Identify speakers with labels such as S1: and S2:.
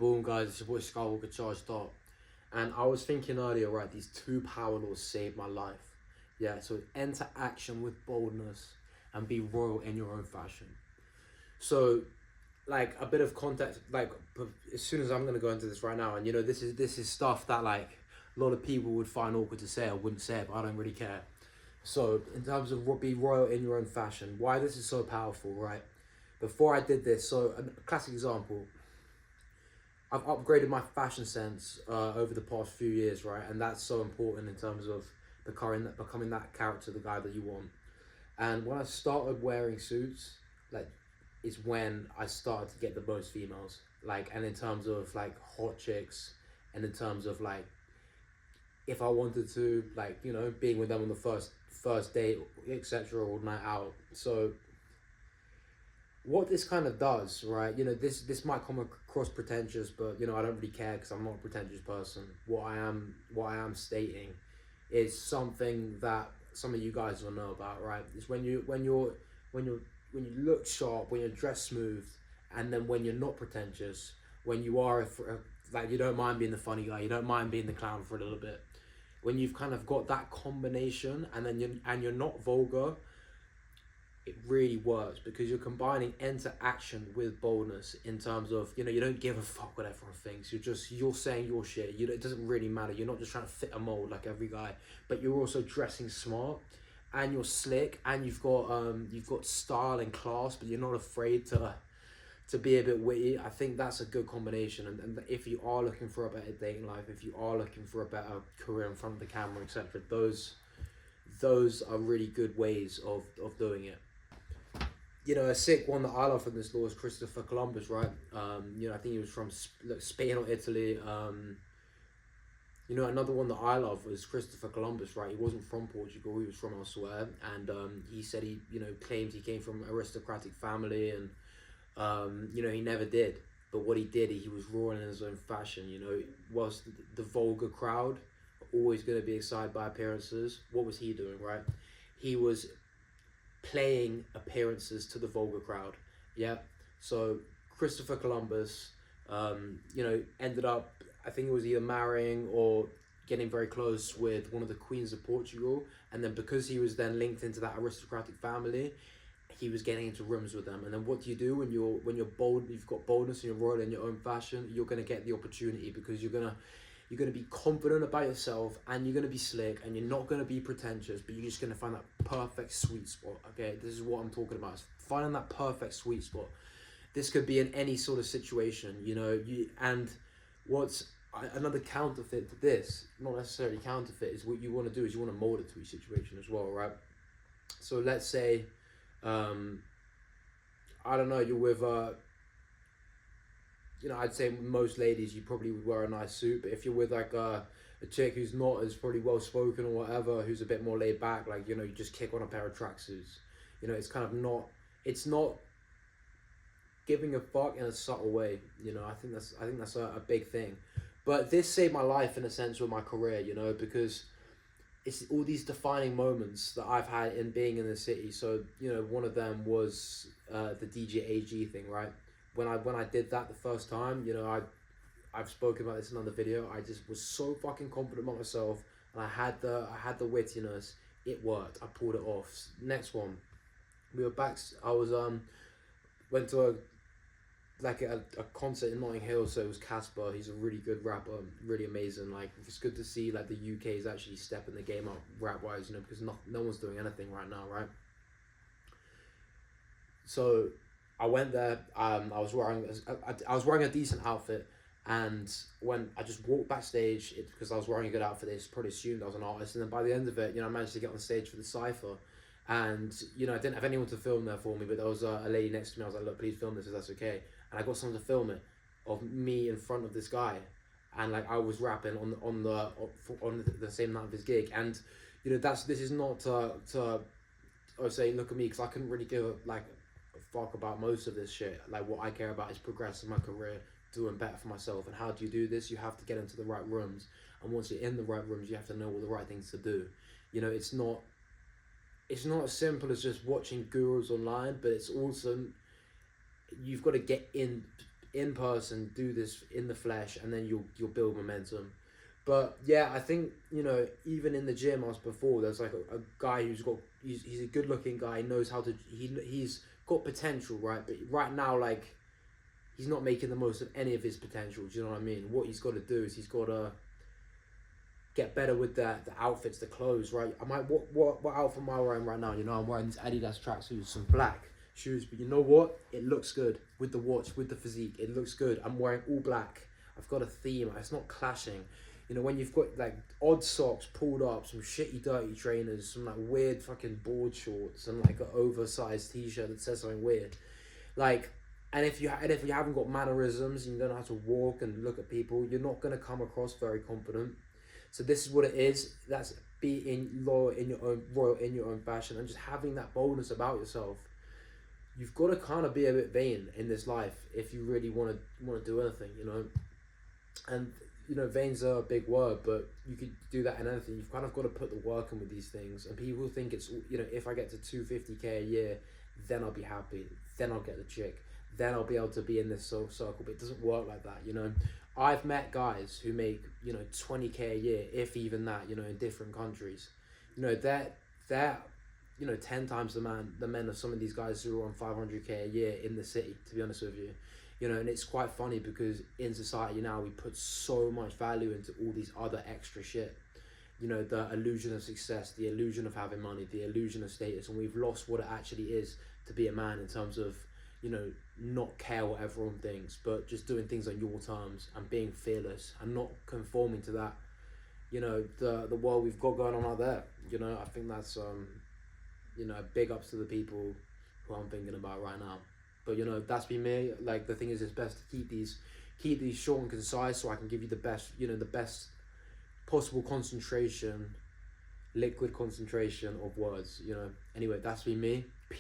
S1: Boom, guys, it's your boy Skywalker Charged Up. And I was thinking earlier, right, these two power laws saved my life. Yeah, so enter action with boldness and be royal in your own fashion. So, like, a bit of context, like, as soon as I'm going to go into this right now, and this is stuff that, like, a lot of people would find awkward to say. I wouldn't say it, but I don't really care. So, in terms of be royal in your own fashion, why this is so powerful, right? Before I did this, so a classic example, I've upgraded my fashion sense over the past few years, right? And that's so important in terms of becoming that character, the guy that you want. And when I started wearing suits, like, is when I started to get the most females. Like, and in terms of like hot chicks, and in terms of like, if I wanted to, like, being with them on the first date, etc., or night out. So what this kind of does, right? This might come across pretentious, but I don't really care because I'm not a pretentious person. What I am stating is something that some of you guys will know about, right? It's when you look sharp, when you're dressed smooth, and then when you're not pretentious, when you are like, you don't mind being the funny guy, you don't mind being the clown for a little bit. When you've kind of got that combination, and then you're not vulgar, it really works because you're combining enter action with boldness in terms of, you don't give a fuck what everyone thinks. You're saying your shit. It doesn't really matter. You're not just trying to fit a mold like every guy, but you're also dressing smart, and you're slick, and you've got style and class, but you're not afraid to be a bit witty. I think that's a good combination. And if you are looking for a better dating life, if you are looking for a better career in front of the camera, etc., those are really good ways of doing it. A sick one that I love from this law is Christopher Columbus, right? I think he was from Spain or Italy. Another one that I love was Christopher Columbus, right? He wasn't from Portugal, he was from elsewhere. And he said claimed he came from an aristocratic family, and, he never did. But what he did, he was royal in his own fashion. Whilst the vulgar crowd are always going to be excited by appearances, what was he doing, right? He was playing appearances to the vulgar crowd. Yeah. So Christopher Columbus, ended up, I think it was either marrying or getting very close with one of the queens of Portugal, and then because he was then linked into that aristocratic family, he was getting into rooms with them. And then what do you do when you're bold? You've got boldness and you're royal in your own fashion. You're gonna get the opportunity because you're gonna be confident about yourself, and you're going to be slick, and you're not going to be pretentious, but you're just going to find that perfect sweet spot. Okay, this is what I'm talking about. It's finding that perfect sweet spot. This could be in any sort of situation, and what's another counterfeit to this, not necessarily counterfeit, is what you want to do is you want to mold it to each situation as well, right? So let's say, I don't know, you're with I'd say most ladies, you probably would wear a nice suit, but if you're with like a chick who's not as probably well spoken or whatever, who's a bit more laid back, like, you just kick on a pair of tracksuits. It's kind of not, it's not giving a fuck in a subtle way. I think that's a big thing. But this saved my life in a sense with my career, because it's all these defining moments that I've had in being in the city. So, one of them was the DJ AG thing, right? When I did that the first time, I've spoken about this in another video. I just was so fucking confident about myself, and I had the wittiness. It worked. I pulled it off. Next one, we were back. I was went to a concert in Notting Hill. So it was Casper. He's a really good rapper, really amazing. Like, it's good to see like the UK is actually stepping the game up rap wise, because no one's doing anything right now, right? So I went there. I was wearing a decent outfit, and when I just walked backstage, because I was wearing a good outfit, they probably assumed I was an artist. And then by the end of it, I managed to get on stage for the cypher, and I didn't have anyone to film there for me, but there was a lady next to me. I was like, "Look, please film this if that's okay." And I got someone to film it of me in front of this guy, and like I was rapping on the same night of his gig. And this is not to say look at me, because I couldn't really give a fuck about most of this shit. Like, what I care about is progressing my career, doing better for myself. And how do you do this? You have to get into the right rooms, and once you're in the right rooms, you have to know all the right things to do. It's not as simple as just watching gurus online, but it's also, you've got to get in in person, do this in the flesh, and then you'll build momentum. But yeah, I think, you know, even in the gym I was before, there's like a guy he's a good looking guy, he knows how to, he's got potential, right? But right now, like, he's not making the most of any of his potential. Do you know what I mean? What he's got to do is he's got to get better with the outfits, the clothes, right? What outfit am I wearing right now? You know, I'm wearing these Adidas tracksuits, some black shoes, but you know what? It looks good with the watch, with the physique. It looks good. I'm wearing all black. I've got a theme. It's not clashing. You know, when you've got like odd socks pulled up, some shitty dirty trainers, some like weird fucking board shorts, and like an oversized t-shirt that says something weird, like, and if you haven't got mannerisms and you don't know how to walk and look at people, you're not gonna come across very confident. So this is what it is. That's being royal in your own fashion, and just having that boldness about yourself. You've got to kind of be a bit vain in this life if you really want to do anything, you know. And you know, vain's a big word, but you could do that in anything. You've kind of got to put the work in with these things. And people think it's, you know, if I get to 250k a year, then I'll be happy. Then I'll get the chick. Then I'll be able to be in this circle. But it doesn't work like that, you know. I've met guys who make, you know, 20k a year, if even that, you know, in different countries. You know, they're you know, 10 times the men of some of these guys who are on 500k a year in the city, to be honest with you. You know, and it's quite funny because in society now we put so much value into all these other extra shit. You know, the illusion of success, the illusion of having money, the illusion of status, and we've lost what it actually is to be a man in terms of, you know, not care what everyone thinks, but just doing things on your terms and being fearless and not conforming to that, you know, the world we've got going on out there. You know, I think that's, you know, big ups to the people who I'm thinking about right now. But you know, that's been me. Like, the thing is, it's best to keep these short and concise, so I can give you the best, you know, the best possible concentration, liquid concentration of words. You know. Anyway, that's been me. Peace.